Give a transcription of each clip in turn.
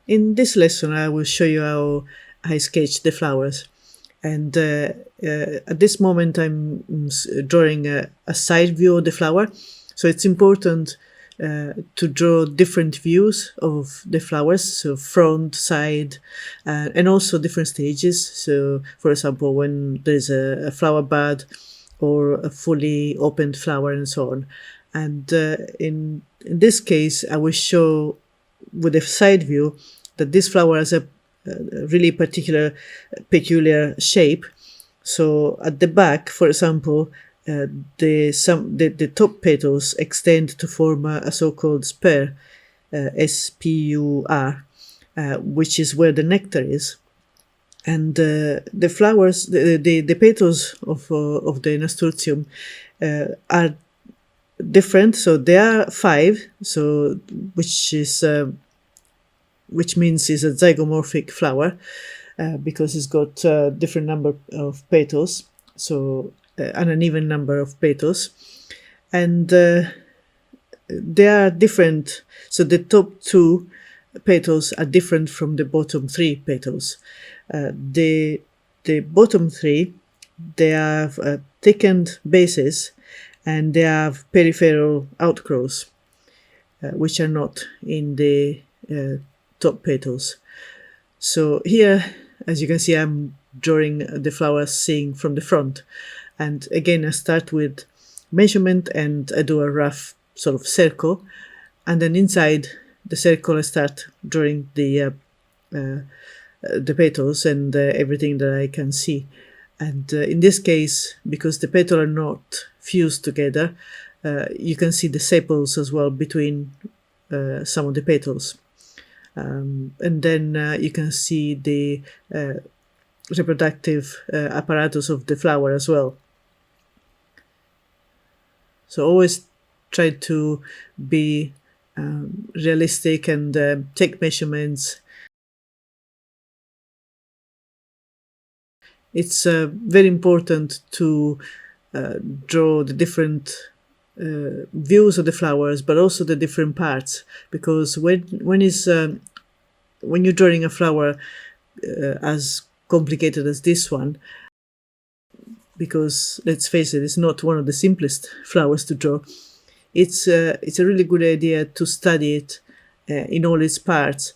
In this lesson, I will show you how I sketch the flowers. And at this moment, I'm drawing a side view of the flower. So it's important to draw different views of the flowers, so front, side, and also different stages. So, for example, when there's a flower bud or a fully opened flower and so on. And in this case, I will show with a side view that this flower has a really peculiar shape. So at the back, for example, the top petals extend to form a so-called spur, spur, which is where the nectar is. And the flowers, the petals of the Nasturtium are different. So there are 5. So which means it's a zygomorphic flower because it's got a different number of petals, so an uneven number of petals, and they are different. So the top 2 petals are different from the bottom 3 petals. The bottom 3, they have thickened bases and they have peripheral outgrowths, which are not in the top petals. So here, as you can see, I'm drawing the flowers seeing from the front. And again, I start with measurement and I do a rough sort of circle. And then inside the circle, I start drawing the petals and everything that I can see. And in this case, because the petals are not fused together, you can see the sepals as well between some of the petals. And then you can see the reproductive apparatus of the flower as well. So always try to be realistic and take measurements. It's very important to draw the different views of the flowers, but also the different parts, because when you're drawing a flower as complicated as this one, because let's face it, it's not one of the simplest flowers to draw. It's a really good idea to study it in all its parts,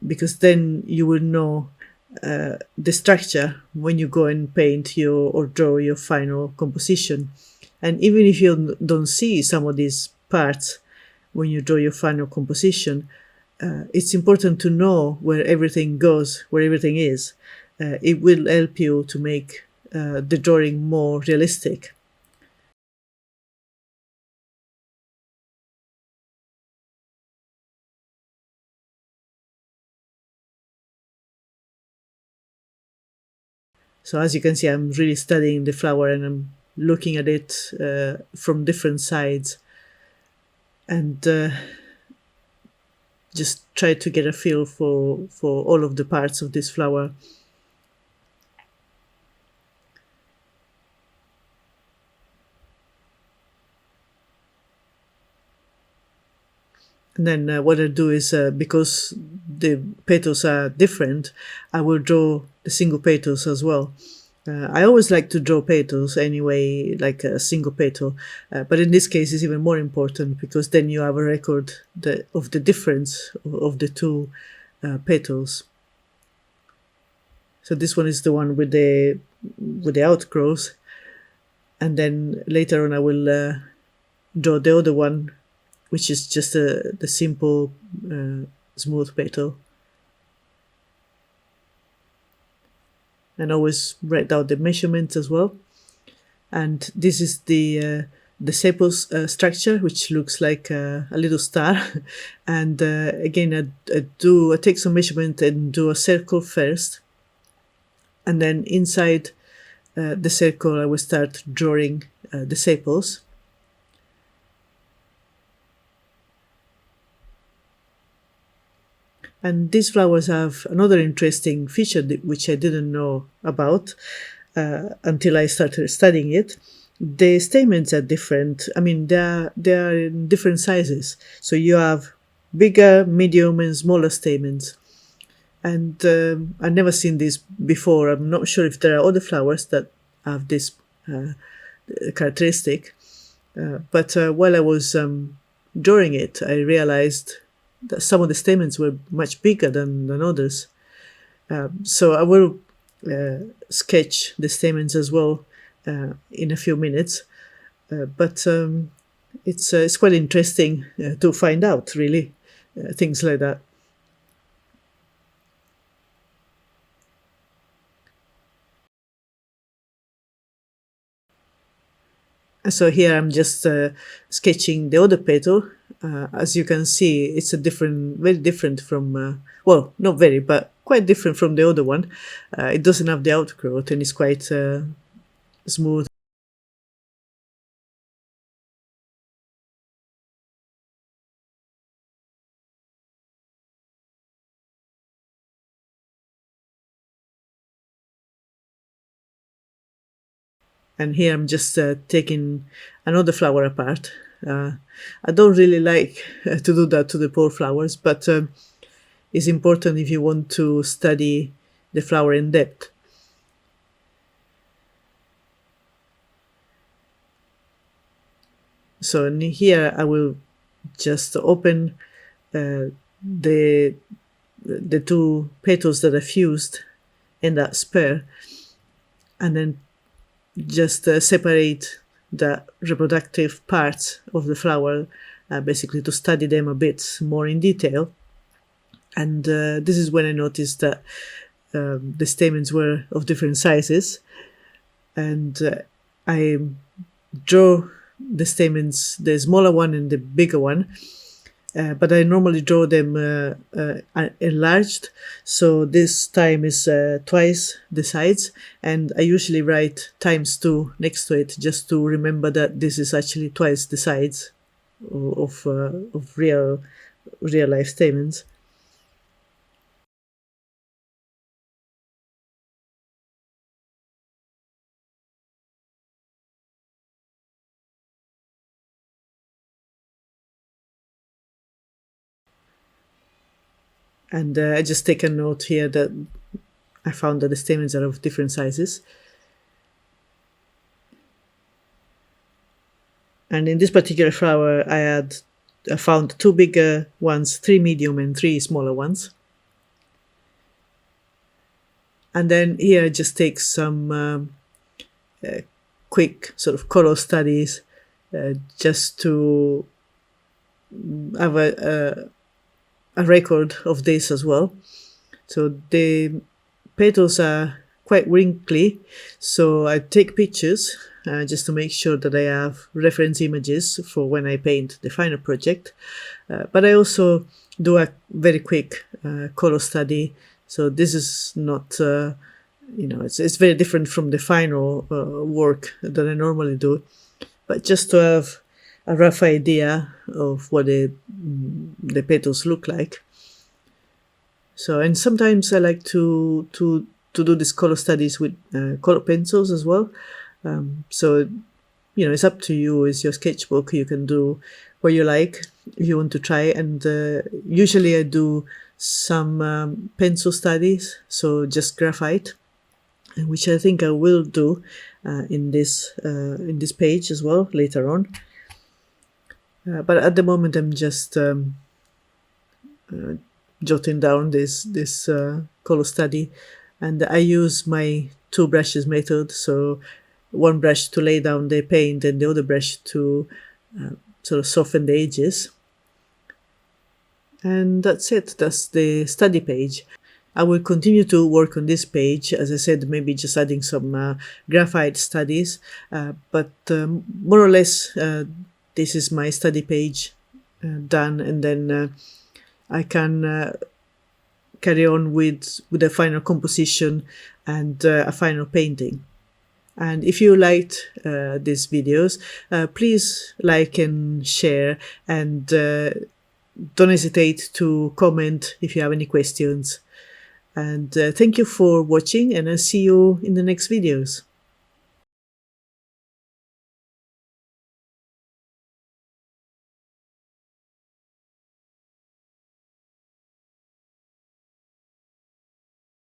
because then you will know the structure when you go and paint or draw your final composition. And even if you don't see some of these parts when you draw your final composition, it's important to know where everything goes, where everything is. It will help you to make the drawing more realistic. So as you can see, I'm really studying the flower and I'm looking at it from different sides, and just try to get a feel for all of the parts of this flower. And then what I do is, because the petals are different, I will draw the single petals as well. I always like to draw petals anyway, like a single petal, but in this case it's even more important, because then you have a record of the difference of the 2 petals. So this one is the one with the outgrowth, and then later on I will draw the other one, which is just the simple smooth petal. And always write down the measurements as well. And this is the sepals structure, which looks like a little star. And again, I take some measurement and do a circle first, and then inside the circle I will start drawing the sepals. And these flowers have another interesting feature which I didn't know about until I started studying it. The stamens are different. I mean, they are in different sizes. So you have bigger, medium, and smaller stamens. And I've never seen this before. I'm not sure if there are other flowers that have this characteristic. But while I was drawing it, I realized that some of the stamens were much bigger than others. So I will sketch the stamens as well in a few minutes. But it's quite interesting to find out, really, things like that. So here I'm just sketching the other petal. As you can see, it's very different from, well, not very, but quite different from the other one. It doesn't have the outgrowth and it's quite smooth. And here I'm just taking another flower apart. I don't really like to do that to the poor flowers, but it's important if you want to study the flower in depth. So in here I will just open the two petals that are fused in that spur, and then just separate the reproductive parts of the flower, basically to study them a bit more in detail. And this is when I noticed that the stamens were of different sizes, and I draw the stamens, the smaller one and the bigger one, but I normally draw them enlarged, so this time is twice the size, and I usually write ×2 next to it just to remember that this is actually twice the size of real life stamens. And I just take a note here that I found that the stamens are of different sizes. And in this particular flower, I found 2 bigger ones, 3 medium and 3 smaller ones. And then here I just take some quick sort of color studies just to have a record of this as well. So the petals are quite wrinkly, so I take pictures just to make sure that I have reference images for when I paint the final project. But I also do a very quick color study. So this is not, it's very different from the final work that I normally do. But just to have a rough idea of what the petals look like. So, and sometimes I like to do these color studies with color pencils as well. So, it's up to you. It's your sketchbook. You can do what you like if you want to try. And usually I do some pencil studies, so just graphite, which I think I will do in this page as well later on. But at the moment, I'm just jotting down this color study, and I use my 2 brushes method. So one brush to lay down the paint and the other brush to sort of soften the edges. And that's it. That's the study page. I will continue to work on this page, as I said, maybe just adding some graphite studies, but more or less this is my study page done, and then I can carry on with a final composition and a final painting. And if you liked these videos, please like and share, and don't hesitate to comment if you have any questions. And thank you for watching, and I'll see you in the next videos.